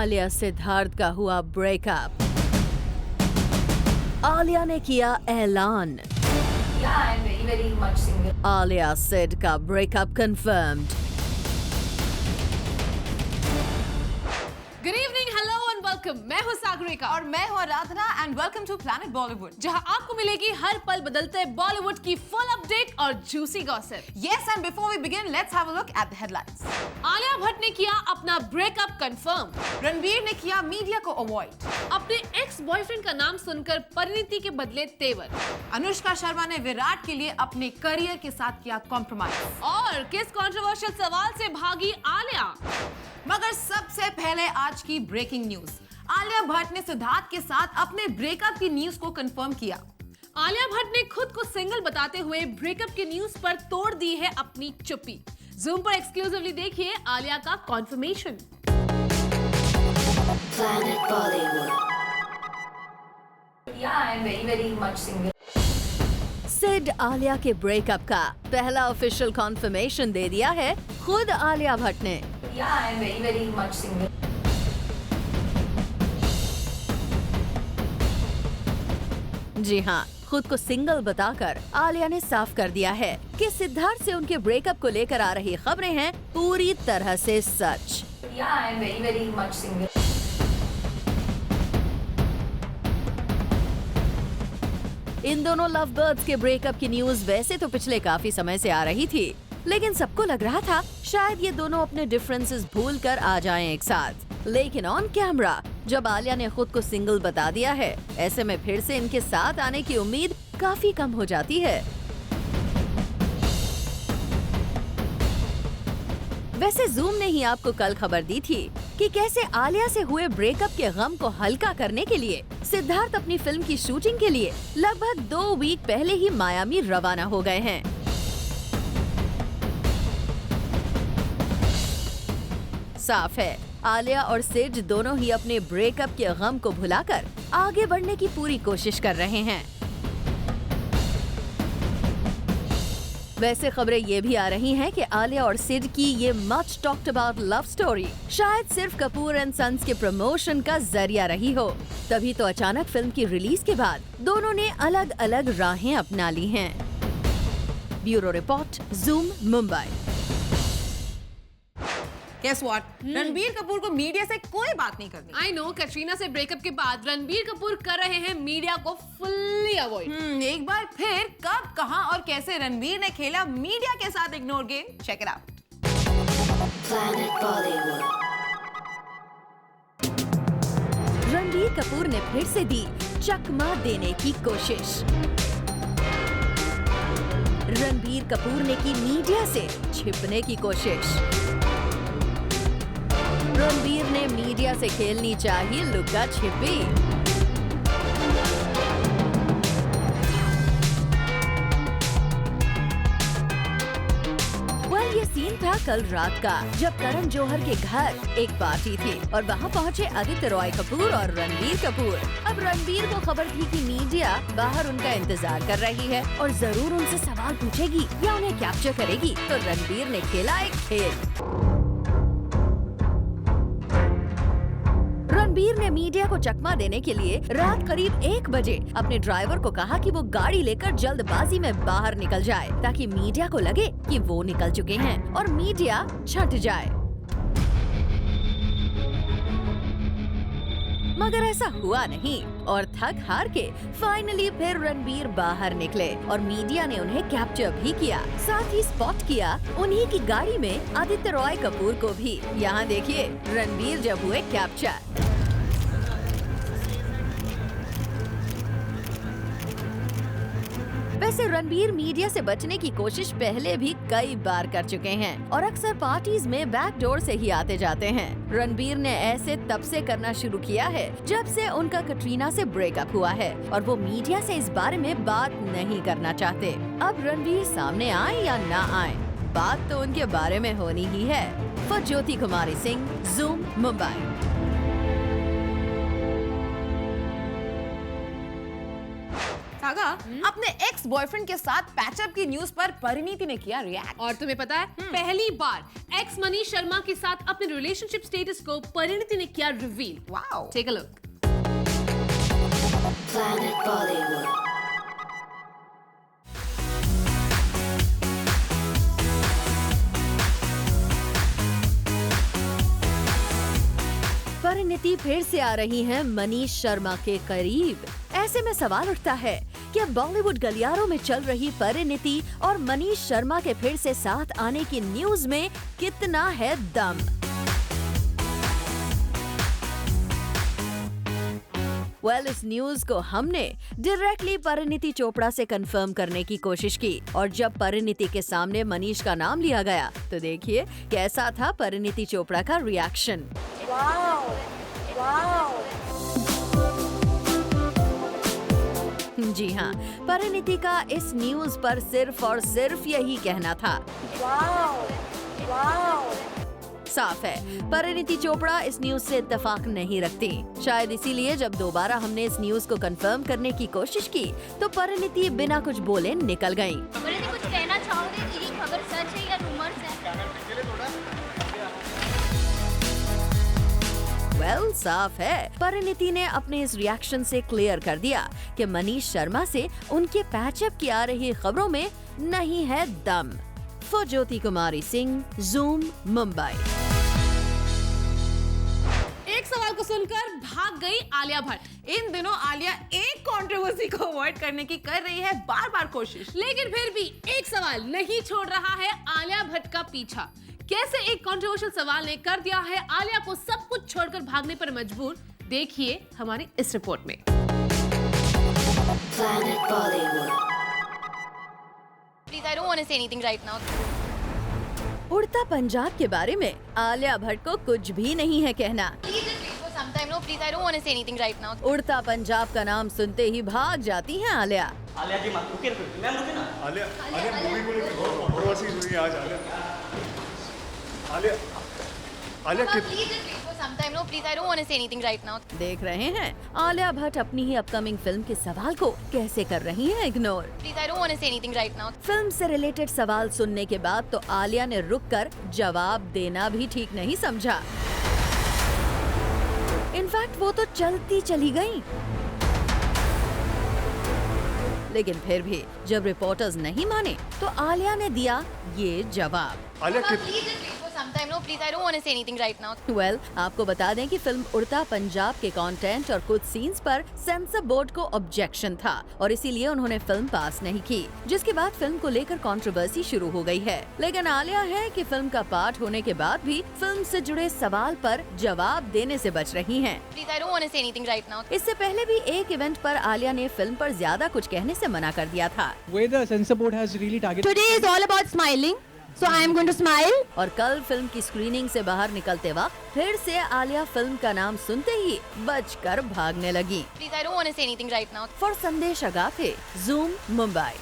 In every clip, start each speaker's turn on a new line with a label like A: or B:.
A: आलिया सिद्धार्थ का हुआ ब्रेकअप। आलिया ने किया ऐलान।
B: Yeah, I'm very, very much single.
A: Alia Sid का breakup confirmed.
C: Good evening, hello and welcome. मैं हूं सागरिका
D: और मैं हूं Aradhana and welcome to planet Bollywood,
C: जहां आपको मिलेगी हर पल बदलते बॉलीवुड की फुल अपडेट और juicy gossip.
D: Yes, and before we begin let's have a look at the headlines.
C: Alia Bhatt ने किया अपना ब्रेकअप कंफर्म।
D: रणवीर ने किया मीडिया को अवॉइड।
C: अपने एक्स बॉयफ्रेंड का नाम सुनकर परिणीति के बदले तेवर।
D: अनुष्का शर्मा ने विराट के लिए अपने करियर के साथ किया कॉम्प्रोमाइज।
C: और किस कंट्रोवर्शियल सवाल से भागी आलिया?
D: मगर सबसे पहले आज की ब्रेकिंग न्यूज। आलिया भट्ट ने सिद्धार्थ के साथ अपने ब्रेकअप की न्यूज को कंफर्म किया।
C: आलिया भट्ट ने खुद को सिंगल बताते हुए ब्रेकअप की न्यूज पर तोड़ दी है अपनी चुप्पी। जूम पर एक्सक्लूसिवली देखिए आलिया का confirmation.
B: Yeah, I'm very, very much single.
A: Sid Alia के ब्रेकअप का पहला ऑफिशियल कॉन्फर्मेशन दे दिया है खुद आलिया भट्ट ने।
B: Yeah, I'm very, very much single.
A: जी हाँ, खुद को सिंगल बताकर आलिया ने साफ कर दिया है कि सिद्धार्थ से उनके ब्रेकअप को लेकर आ रही खबरें हैं पूरी तरह से सच।
B: Yeah, I'm very, very much single.
A: इन दोनों लव बर्ड्स के ब्रेकअप की न्यूज वैसे तो पिछले काफी समय से आ रही थी, लेकिन सबको लग रहा था शायद ये दोनों अपने डिफरेंसेस भूलकर आ जाएं एक साथ। लेकिन ऑन कैमरा जब आलिया ने खुद को सिंगल बता दिया है, ऐसे में फिर से इनके साथ आने की उम्मीद काफी कम हो जाती है। वैसे जूम ने ही आपको कल खबर दी थी कि कैसे आलिया से हुए ब्रेकअप के गम को हल्का करने के लिए सिद्धार्थ अपनी फिल्म की शूटिंग के लिए लगभग 2 वीक पहले ही मायामी रवाना हो गए हैं। साफ है, आलिया और सिड दोनों ही अपने ब्रेकअप के गम को भुलाकर आगे बढ़ने की पूरी कोशिश कर रहे हैं। वैसे खबरें ये भी आ रही हैं कि आलिया और सिड की ये much talked about love story शायद सिर्फ कपूर एंड सन्स के प्रमोशन का जरिया रही हो। तभी तो अचानक फिल्म की रिलीज के बाद दोनों ने अलग अलग राहें अपना ली हैं। Bureau report, zoom, Mumbai.
D: Guess what? Ranbir Kapoor को मीडिया से कोई बात नहीं करनी।
C: आई नो, कैटरीना से ब्रेकअप के बाद रणबीर कपूर कर रहे हैं मीडिया को फुल्ली अवॉइड।
D: एक बार फिर कब, कहां और कैसे रणबीर ने खेला मीडिया के साथ ignore game, check it out.
A: Ranbir Kapoor ने फिर से दी चकमा देने की कोशिश। रणबीर कपूर ने की मीडिया से छिपने की कोशिश। रणबीर ने मीडिया से खेलनी चाहिए लुका छिपी। ये सीन था कल रात का, जब करण जौहर के घर एक पार्टी थी और वहाँ पहुँचे आदित्य रॉय कपूर और रणबीर कपूर। अब रणबीर को खबर थी कि मीडिया बाहर उनका इंतजार कर रही है और जरूर उनसे सवाल पूछेगी या उन्हें कैप्चर करेगी, तो रणबीर ने खेला एक खेल। रणबीर ने मीडिया को चकमा देने के लिए रात करीब 1 बजे अपने ड्राइवर को कहा कि वो गाड़ी लेकर जल्दबाजी में बाहर निकल जाए, ताकि मीडिया को लगे कि वो निकल चुके हैं और मीडिया छट जाए। मगर ऐसा हुआ नहीं और थक हार के फाइनली फिर रणबीर बाहर निकले और मीडिया ने उन्हें कैप्चर भी किया। साथ ही स्पॉट किया उन्हीं की गाड़ी में आदित्य रॉय कपूर को भी। यहाँ देखिए रणबीर जब हुए कैप्चर। वैसे रणबीर मीडिया से बचने की कोशिश पहले भी कई बार कर चुके हैं और अक्सर पार्टीज में बैक डोर से ही आते जाते हैं। रणबीर ने ऐसे तब से करना शुरू किया है जब से उनका कैटरीना से ब्रेकअप हुआ है और वो मीडिया से इस बारे में बात नहीं करना चाहते। अब रणबीर सामने आए या ना आए, बात तो उनके बारे में होनी ही है। For Jyoti Kumari Singh, zoom, Mumbai.
D: Saga, अपने एक्स बॉयफ्रेंड के साथ पैचअप की न्यूज पर परिणीति ने किया रिएक्ट।
C: और तुम्हें पता है, पहली बार एक्स मनीष शर्मा के साथ अपने रिलेशनशिप स्टेटस को परिणीति ने किया reveal.
D: Wow.
C: Take a look.
E: Planet Bollywood.
A: परिणीति फिर से आ रही हैं मनीष शर्मा के करीब। ऐसे में सवाल उठता है कि अब बॉलीवुड गलियारों में चल रही परिणीति और मनीष शर्मा के फिर से साथ आने की न्यूज में कितना है दम। इस न्यूज को हमने डायरेक्टली परिणीति चोपड़ा से कंफर्म करने की कोशिश की और जब परिणीति के सामने मनीष का नाम लिया गया तो देखिए कैसा था परिणीति चोपड़ा का रिएक्शन। जी हाँ, परिणीति का इस न्यूज पर सिर्फ और सिर्फ यही कहना था। साफ है, परिणीति चोपड़ा इस न्यूज से इत्तेफाक नहीं रखती। शायद इसीलिए जब दोबारा हमने इस न्यूज को कंफर्म करने की कोशिश की तो परिणीति बिना कुछ बोले निकल गयी।
B: परिणीति कुछ कहना चाहोगे कि ये खबर सच है या रूमर्स है?
A: साफ है, परिणीति ने अपने इस रिएक्शन से क्लियर कर दिया कि मनीष शर्मा से उनके पैचअप की आ रही खबरों में नहीं है दम। For Jyoti Kumari Singh, zoom, Mumbai.
C: एक सवाल को सुनकर भाग गई आलिया भट्ट।
D: इन दिनों आलिया एक कंट्रोवर्सी को अवॉइड करने की कर रही है बार बार कोशिश,
C: लेकिन फिर भी एक सवाल नहीं छोड़ रहा है आलिया भट्ट का पीछा। कैसे एक कंट्रोवर्शियल सवाल ने कर दिया है आलिया को सब कुछ छोड़कर भागने पर मजबूर, देखिए हमारी इस रिपोर्ट में।
E: Planet Bollywood.
B: Please, I don't want to say anything right now.
A: उड़ता पंजाब के बारे में आलिया भट्ट को कुछ भी नहीं है कहना।
B: Please just wait for some time. No, please, I don't want to say anything right now.
A: उड़ता पंजाब का नाम सुनते ही भाग जाती हैं आलिया।
F: आलिया जी मत रुकिए, मैम रुकिए ना।
G: आलिया मूवी को लेकर बहुत कंट्रोवर्सी हुई है आज। Alia
B: Mama, please just wait for some time. No, please, I don't want to say anything right now.
A: देख रहे हैं आलिया भट्ट अपनी ही अपकमिंग फिल्म के सवाल को कैसे कर रही हैं ignore.
B: Please, I don't want to say anything right now.
A: Film से रिलेटेड सवाल सुनने के बाद तो आलिया ने रुककर जवाब देना भी ठीक नहीं समझा। इनफैक्ट वो तो चलती चली गई। लेकिन फिर भी जब रिपोर्टर्स नहीं माने तो आलिया ने दिया ये जवाब।
G: Alia
B: Mama, please just wait for some time. No, please, I don't want to say anything right now.
A: आपको बता दें कि फिल्म उड़ता पंजाब के कंटेंट और कुछ सीन्स पर सेंसर बोर्ड को ऑब्जेक्शन था और इसीलिए उन्होंने फिल्म पास नहीं की, जिसके बाद फिल्म को लेकर कंट्रोवर्सी शुरू हो गई है। लेकिन आलिया है कि फिल्म का पार्ट होने के बाद भी फिल्म से जुड़े सवाल पर जवाब देने से बच रही हैं।
B: Please, I don't want to say anything right now.
A: इससे पहले भी एक इवेंट पर आलिया ने फिल्म पर ज्यादा कुछ कहने से मना कर दिया था।
H: Where the censor board has really targeted.
I: Today is all about smiling, so I am going to smile.
A: और कल फिल्म की स्क्रीनिंग से बाहर निकलते वक्त फिर से आलिया फिल्म का नाम सुनते ही बचकर भागने लगी।
B: Please, I don't want to say anything right now.
A: For संदेश अगाथे, जूम, मुंबई।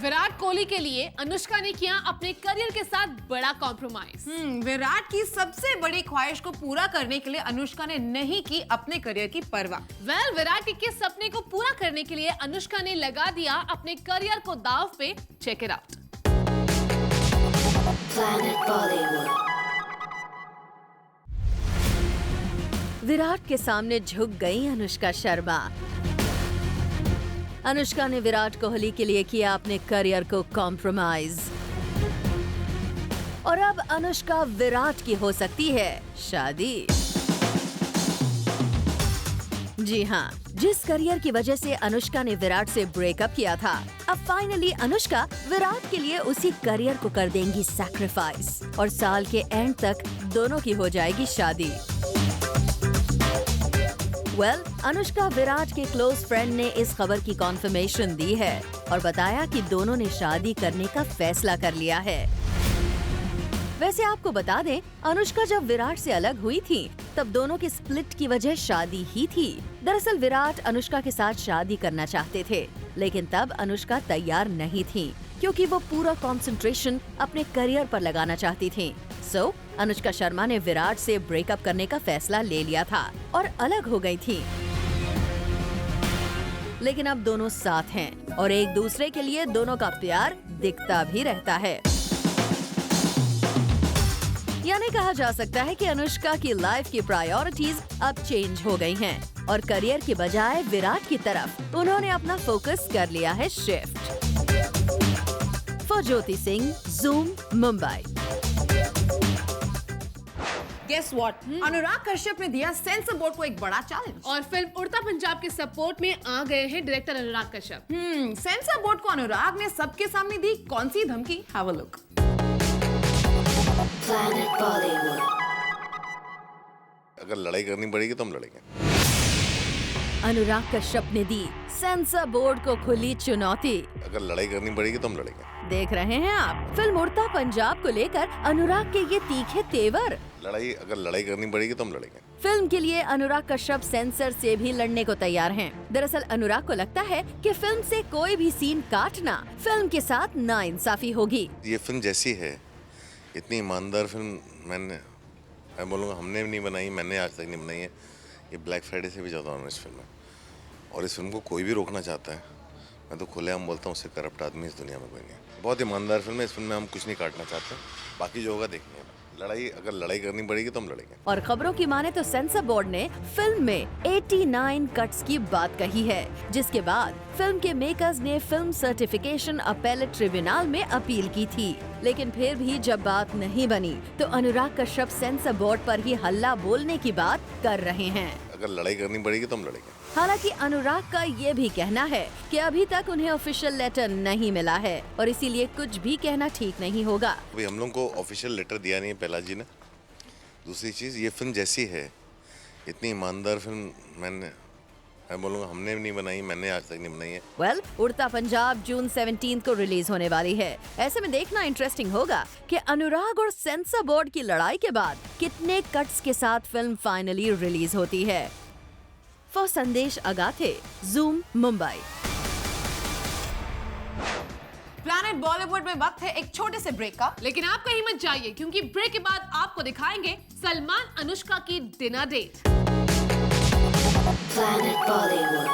C: विराट कोहली के लिए अनुष्का ने किया अपने करियर के साथ बड़ा कॉम्प्रोमाइज।
D: विराट की सबसे बड़ी ख्वाहिश को पूरा करने के लिए अनुष्का ने नहीं की अपने करियर की परवाह।
C: विराट के सपने को पूरा करने के लिए अनुष्का ने लगा दिया अपने करियर को दांव पे। Check it out.
E: Planet Bollywood.
A: Virat के सामने झुक गई अनुष्का शर्मा। अनुष्का ने विराट कोहली के लिए किया अपने करियर को कॉम्प्रोमाइज और अब अनुष्का विराट की हो सकती है शादी। जी हाँ, जिस करियर की वजह से अनुष्का ने विराट से ब्रेकअप किया था, अब फाइनली अनुष्का विराट के लिए उसी करियर को कर देंगी सैक्रिफाइस और साल के एंड तक दोनों की हो जाएगी शादी। अनुष्का विराट के क्लोज फ्रेंड ने इस खबर की कॉन्फर्मेशन दी है और बताया कि दोनों ने शादी करने का फैसला कर लिया है। वैसे आपको बता दें, अनुष्का जब विराट से अलग हुई थी तब दोनों के स्प्लिट की वजह शादी ही थी। दरअसल विराट अनुष्का के साथ शादी करना चाहते थे, लेकिन तब अनुष्का तैयार नहीं थी क्योंकि वो पूरा कंसंट्रेशन अपने करियर पर लगाना चाहती थी। अनुष्का शर्मा ने विराट से ब्रेकअप करने का फैसला ले लिया था और अलग हो गई थी। लेकिन अब दोनों साथ हैं और एक दूसरे के लिए दोनों का प्यार दिखता भी रहता है। यानी कहा जा सकता है कि अनुष्का की लाइफ की प्रायोरिटीज अब चेंज हो गई हैं और करियर की बजाय विराट की तरफ उन्होंने अपना फोकस कर लिया है shift. For Jyoti Singh, zoom, Mumbai.
D: Guess what? Anurag Kashyap ने दिया सेंसर बोर्ड को एक बड़ा चैलेंज
C: और फिल्म उड़ता पंजाब के सपोर्ट में आ गए हैं director Anurag Kashyap.
D: Sensor board को अनुराग ने सबके सामने दी कौन सी धमकी? Have a look.
E: Planet Bollywood.
J: अगर लड़ाई करनी पड़ेगी तो हम लड़ेंगे।
A: अनुराग कश्यप ने दी सेंसर बोर्ड को खुली चुनौती।
J: अगर लड़ाई करनी पड़ेगी तो हम लड़ेंगे।
A: देख रहे हैं आप फिल्म उड़ता पंजाब को लेकर अनुराग के ये तीखे तेवर।
J: अगर लड़ाई करनी पड़ेगी तो हम लड़ेंगे।
A: फिल्म के लिए अनुराग कश्यप सेंसर से भी लड़ने को तैयार हैं। दरअसल अनुराग को लगता है कि फिल्म से कोई भी सीन काटना फिल्म के साथ नाइंसाफी होगी।
J: ये फिल्म जैसी है, इतनी ईमानदार फिल्म मैं बोलूँगा हमने नहीं बनाई, मैंने आज तक नहीं बनाई है। ये ब्लैक फ्राइडे से भी ज़्यादा ऑनेस्ट फिल्म है और इस फिल्म को कोई भी रोकना चाहता है, मैं तो खुलेआम बोलता हूँ, उससे करप्ट आदमी इस दुनिया में कोई नहीं है। बहुत ईमानदार फिल्म है, इस फिल्म में हम कुछ नहीं काटना चाहते, बाकी जो होगा देखने में। अगर लड़ाई करनी पड़ेगी तो हम लड़ेंगे। और
A: खबरों की माने तो सेंसर बोर्ड ने फिल्म में 89 कट्स की बात कही है, जिसके बाद फिल्म के मेकर्स ने फिल्म सर्टिफिकेशन अपेलेट ट्रिब्यूनल में अपील की थी। लेकिन फिर भी जब बात नहीं बनी तो अनुराग कश्यप सेंसर बोर्ड पर ही हल्ला बोलने की बात कर रहे हैं।
J: अगर लड़ाई करनी पड़ेगी तो हम लड़ेंगे।
A: हालांकि अनुराग का ये भी कहना है कि अभी तक उन्हें ऑफिशियल लेटर नहीं मिला है और इसीलिए कुछ भी कहना ठीक नहीं होगा।
J: अभी हम लोग को ऑफिशियल लेटर दिया नहीं है पहला जी ने। दूसरी चीज़, ये फिल्म जैसी है, इतनी ईमानदार फिल्म मैं बोलूँगा हमने नहीं बनाई, मैंने आज तक नहीं बनाई है।
A: उड़ता पंजाब जून 17 को रिलीज होने वाली है। ऐसे में देखना इंटरेस्टिंग होगा कि अनुराग और सेंसर बोर्ड की लड़ाई के बाद कितने कट्स के साथ फिल्म फाइनली रिलीज होती है। फॉर संदेश अगाथे, जूम, मुंबई।
D: प्लैनेट बॉलीवुड में वक्त है एक छोटे से ब्रेक का,
C: लेकिन आप कहीं मत जाइए क्योंकि ब्रेक के बाद आपको दिखाएंगे सलमान अनुष्का की dinner date.
E: Planet Bollywood.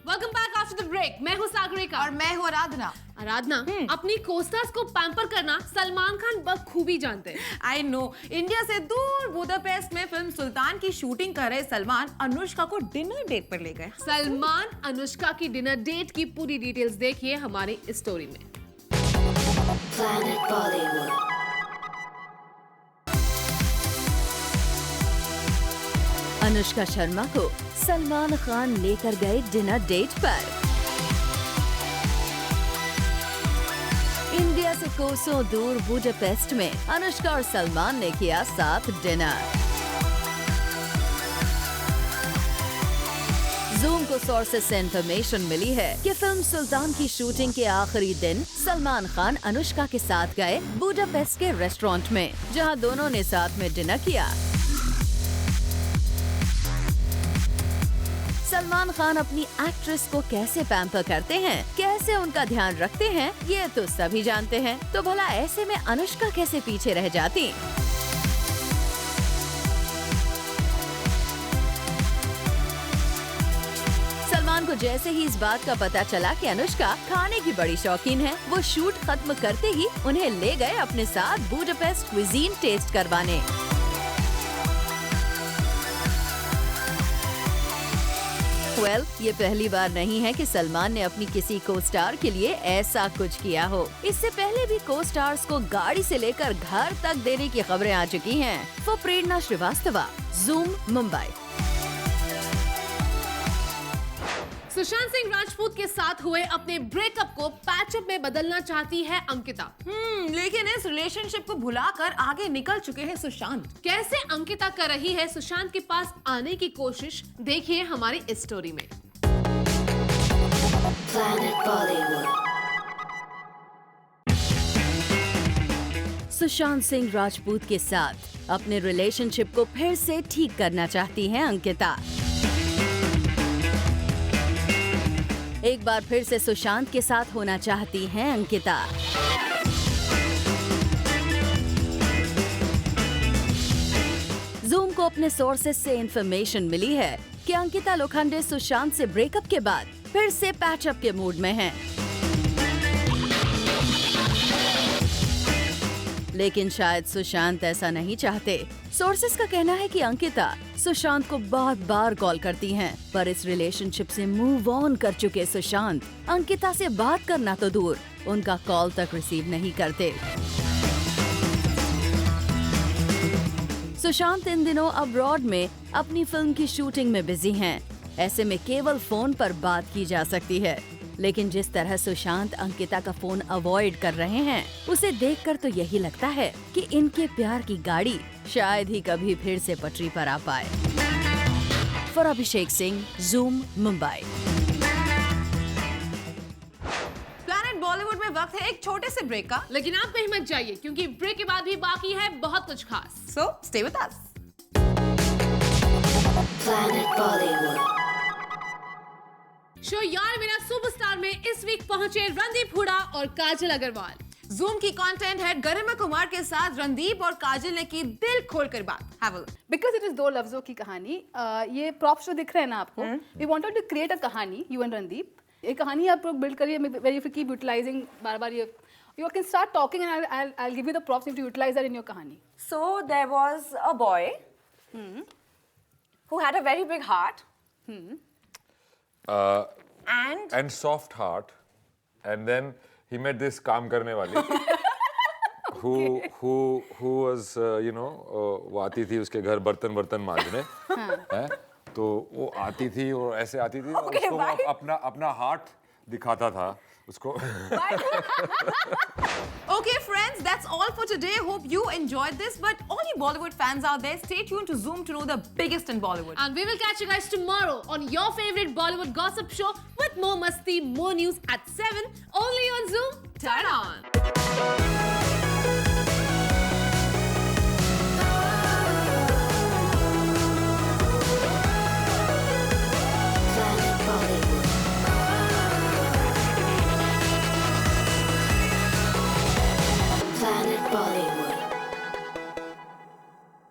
C: Welcome back after the break. मैं हूँ सागरिका
D: और मैं हूँ आराधना।
C: अपनी कोस्टार्स को पैम्पर करना सलमान खान बखूबी जानते हैं।
D: I know. इंडिया से दूर बुदापेस्ट में फिल्म सुल्तान की शूटिंग कर रहे सलमान अनुष्का को डिनर डेट पर ले गए।
C: सलमान अनुष्का की डिनर डेट की पूरी डिटेल्स देखिए हमारी स्टोरी में।
E: Planet Bollywood.
A: अनुष्का शर्मा को सलमान खान लेकर गए डिनर डेट पर। इंडिया से कोसों दूर बुडापेस्ट में अनुष्का और सलमान ने किया साथ डिनर। जूम को सोर्सेस से इंफॉर्मेशन मिली है कि फिल्म सुल्तान की शूटिंग के आखिरी दिन सलमान खान अनुष्का के साथ गए बुडापेस्ट के रेस्टोरेंट में, जहां दोनों ने साथ में डिनर किया। सलमान खान अपनी एक्ट्रेस को कैसे पैम्पर करते हैं, कैसे उनका ध्यान रखते हैं, ये तो सभी जानते हैं। तो भला ऐसे में अनुष्का कैसे पीछे रह जाती? सलमान को जैसे ही इस बात का पता चला कि अनुष्का खाने की बड़ी शौकीन है, वो शूट खत्म करते ही उन्हें ले गए अपने साथ बुडापेस्ट क्विजीन टेस्ट करवाने। ये पहली बार नहीं है कि सलमान ने अपनी किसी को स्टार के लिए ऐसा कुछ किया हो। इससे पहले भी को स्टार्स को गाड़ी से लेकर घर तक देने की खबरें आ चुकी हैं। वो प्रेरणा श्रीवास्तवा, जूम, मुंबई।
C: सुशांत सिंह राजपूत के साथ हुए अपने ब्रेकअप को पैचअप में बदलना चाहती है अंकिता।
D: लेकिन इस रिलेशनशिप को भुलाकर आगे निकल चुके हैं सुशांत।
C: कैसे अंकिता कर रही है सुशांत के पास आने की कोशिश, देखिए हमारी इस स्टोरी में।
E: Planet Bollywood.
A: सुशांत सिंह राजपूत के साथ अपने रिलेशनशिप को फिर से ठीक करना चाहती है अंकिता। एक बार फिर से सुशांत के साथ होना चाहती हैं अंकिता। जूम को अपने सोर्सेस से इंफॉर्मेशन मिली है कि अंकिता लोखंडे सुशांत से ब्रेकअप के बाद फिर से पैचअप के मूड में हैं। लेकिन शायद सुशांत ऐसा नहीं चाहते। सोर्सेस का कहना है कि अंकिता सुशांत को बहुत बार कॉल करती हैं, पर इस रिलेशनशिप से मूव ऑन कर चुके सुशांत अंकिता से बात करना तो दूर, उनका कॉल तक रिसीव नहीं करते। सुशांत इन दिनों अब्रॉड में अपनी फिल्म की शूटिंग में बिजी हैं। ऐसे में केवल फोन पर बात की जा सकती है, लेकिन जिस तरह सुशांत अंकिता का फोन अवॉइड कर रहे हैं, उसे देखकर तो यही लगता है कि इनके प्यार की गाड़ी शायद ही कभी फिर से पटरी पर आ पाए। For Abhishek Singh, zoom, Mumbai.
D: Planet Bollywood में वक्त है एक छोटे से ब्रेक का,
C: लेकिन आप कहीं मत जाइए क्योंकि ब्रेक के बाद भी बाकी है बहुत कुछ खास।
D: So stay with us.
E: Planet Bollywood.
C: Show यार मेरा सुपरस्टार में इस वीक पहुंचे रणदीप हुडा और काजल अग्रवाल।
D: जूम की कंटेंट हेड गरिमा कुमार के साथ रणदीप और काजल ने की दिल खोलकर बात। Have a look.
K: Because it is दो लफ्जों की कहानी। ये प्रॉप्स जो दिख रहे हैं ना आपको, we wanted to create a कहानी, यू एंड रणदीप। एक कहानी आप लोग बिल्ड करिए, वेरी यू कीप यूटिलाइजिंग बार-बार ये you can start talking and I'll give you the props to utilize that in your kahani.
L: So there was a boy who had a very big heart
M: and soft heart, and then he met this काम करने वाली who was वो आती थी उसके घर बर्तन मांजने, हैं? तो वो आती थी और ऐसे आती थी और उसको वो अपना हार्ट दिखाता था उसको।
D: Okay friends, that's all for today. Hope you enjoyed this. But all you Bollywood fans out there, stay tuned to Zoom to know the biggest in Bollywood.
C: And we will catch you guys tomorrow on your favorite Bollywood gossip show with more masti, more news at 7 only on Zoom. Turn on.